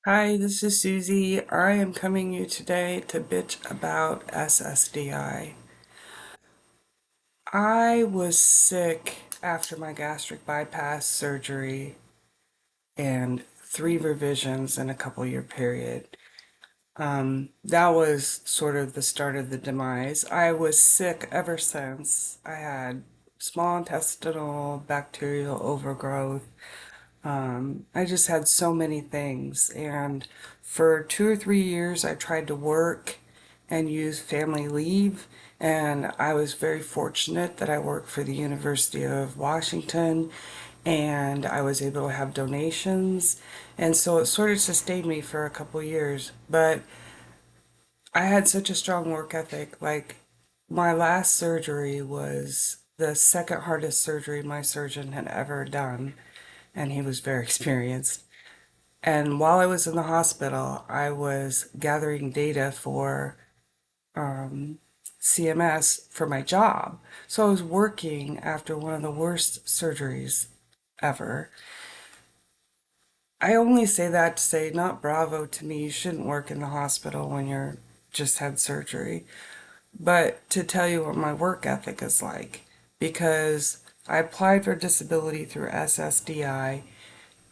Hi, this is Susie. I am coming you today to bitch about SSDI. I was sick after my gastric bypass surgery and 3 revisions in a couple-year period. That was sort of the start of the demise. I was sick ever since. I had small intestinal bacterial overgrowth. I just had so many things, and for 2 or 3 years, I tried to work and use family leave, and I was very fortunate that I worked for the University of Washington, and I was able to have donations, and so it sort of sustained me for a couple years. But I had such a strong work ethic. Like, my last surgery was the second hardest surgery my surgeon had ever done, and he was very experienced. And while I was in the hospital, I was gathering data for CMS for my job. So I was working after one of the worst surgeries ever. I only say that to say, not bravo to me, you shouldn't work in the hospital when you're just had surgery, but to tell you what my work ethic is like. Because I applied for disability through SSDI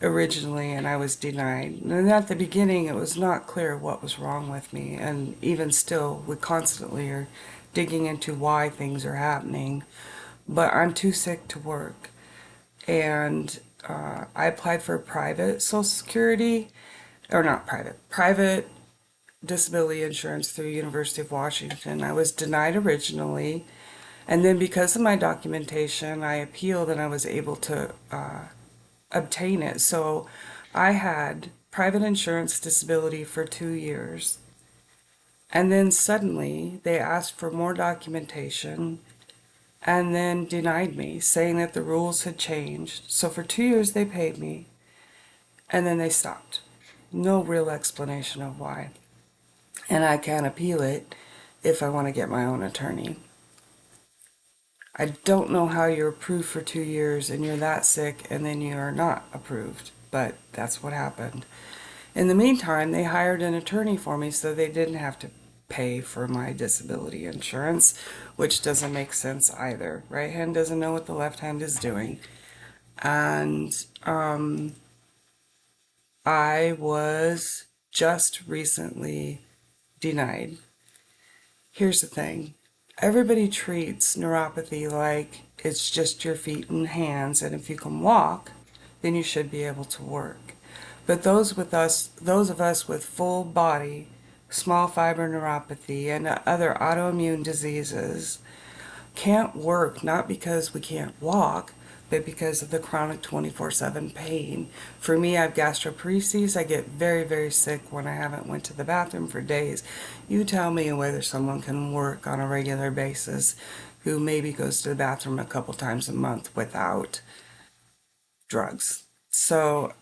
originally, and I was denied. And at the beginning, it was not clear what was wrong with me, and even still, we constantly are digging into why things are happening. But I'm too sick to work, and I applied for private Social Security, or not private, private disability insurance through University of Washington. I was denied originally, and then because of my documentation, I appealed and I was able to obtain it. So I had private insurance disability for 2 years. And then suddenly they asked for more documentation and then denied me, saying that the rules had changed. So for 2 years they paid me and then they stopped. No real explanation of why. And I can appeal it if I want to get my own attorney. I don't know how you're approved for 2 years and you're that sick and then you are not approved, but that's what happened. In the meantime, they hired an attorney for me so they didn't have to pay for my disability insurance, which doesn't make sense either. Right hand doesn't know what the left hand is doing. And I was just recently denied. Here's the thing. Everybody treats neuropathy like it's just your feet and hands, and if you can walk, then you should be able to work. But those of us with full body small fiber neuropathy and other autoimmune diseases can't work, not because we can't walk, but because of the chronic 24/7 pain. For me, I have gastroparesis. I get very, very sick when I haven't went to the bathroom for days. You tell me whether someone can work on a regular basis who maybe goes to the bathroom a couple times a month without drugs. So,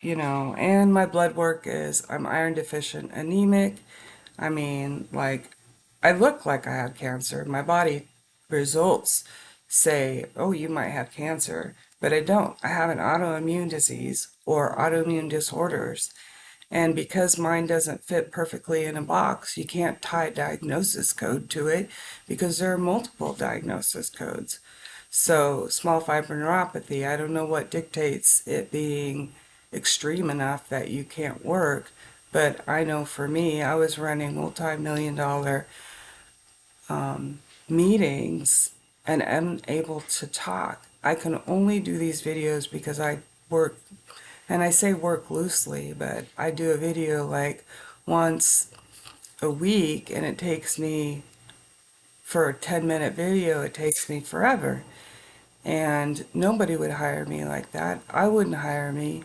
and my blood work is I'm iron deficient anemic. I mean, like, I look like I have cancer. My body results say, oh, you might have cancer, but I don't. I have an autoimmune disease or autoimmune disorders. And because mine doesn't fit perfectly in a box, you can't tie a diagnosis code to it because there are multiple diagnosis codes. So, small fiber neuropathy, I don't know what dictates it being extreme enough that you can't work, but I know for me, I was running multi-million dollar meetings and unable to talk. I can only do these videos because I work, and I say work loosely, but I do a video like once a week, and it takes me, for a 10-minute video, it takes me forever. And nobody would hire me like that. I wouldn't hire me.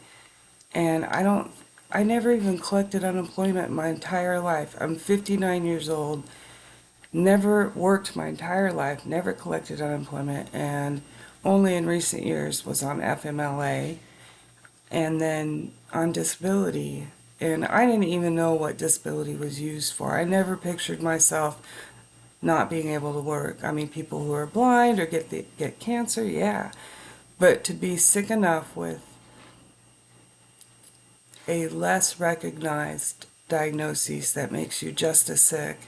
And I never even collected unemployment my entire life. I'm 59 years old, never worked my entire life, never collected unemployment, and only in recent years was on FMLA and then on disability. And I didn't even know what disability was used for. I never pictured myself not being able to work. I mean, people who are blind or get cancer, yeah. But to be sick enough with a less recognized diagnosis that makes you just as sick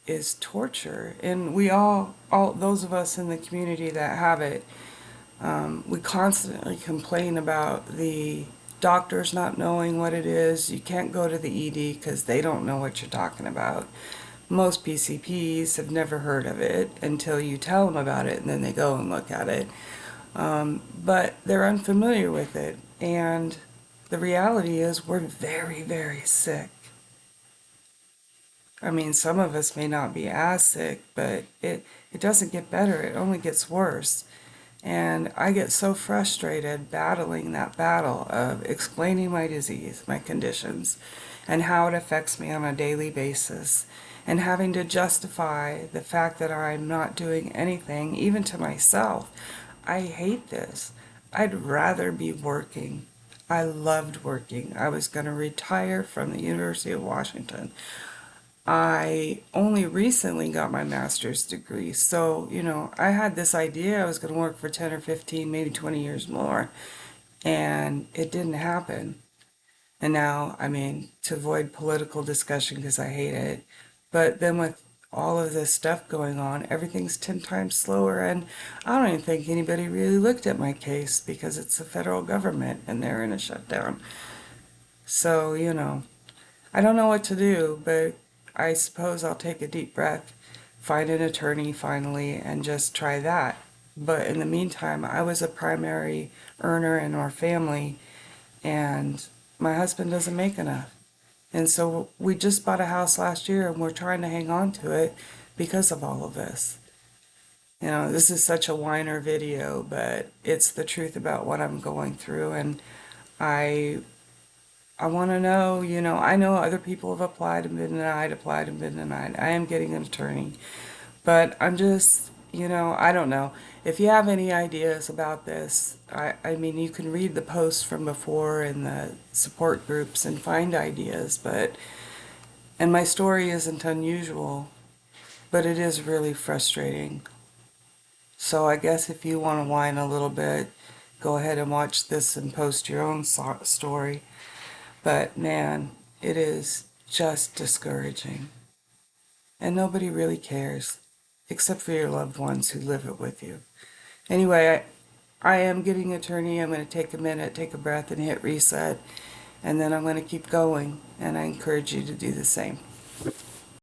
is torture. And we all those of us in the community that have it, we constantly complain about the doctors not knowing what it is. You can't go to the ED because they don't know what you're talking about. Most PCPs have never heard of it until you tell them about it, and then they go and look at it. But they're unfamiliar with it. And the reality is we're very, very sick. I mean, some of us may not be as sick, but it doesn't get better. It only gets worse. And I get so frustrated battling that battle of explaining my disease, my conditions, and how it affects me on a daily basis, and having to justify the fact that I'm not doing anything, even to myself. I hate this. I'd rather be working. I loved working. I was going to retire from the University of Washington. I only recently got my master's degree. So, I had this idea I was going to work for 10 or 15, maybe 20 years more, and it didn't happen. And now, I mean, to avoid political discussion because I hate it, but then with all of this stuff going on, everything's 10 times slower, and I don't even think anybody really looked at my case because it's the federal government and they're in a shutdown. So, I don't know what to do, but I suppose I'll take a deep breath, find an attorney finally, and just try that. But in the meantime, I was a primary earner in our family, and my husband doesn't make enough. And so we just bought a house last year, and we're trying to hang on to it because of all of this. This is such a whiner video, but it's the truth about what I'm going through, and I I want to know, I know other people have applied and been denied. I am getting an attorney, but I'm just, I don't know. If you have any ideas about this, I mean, you can read the posts from before in the support groups and find ideas, and my story isn't unusual, but it is really frustrating. So I guess if you want to whine a little bit, go ahead and watch this and post your own story. But man, it is just discouraging. And nobody really cares, except for your loved ones who live it with you. Anyway, I am getting an attorney. I'm going to take a minute, take a breath, and hit reset. And then I'm going to keep going. And I encourage you to do the same.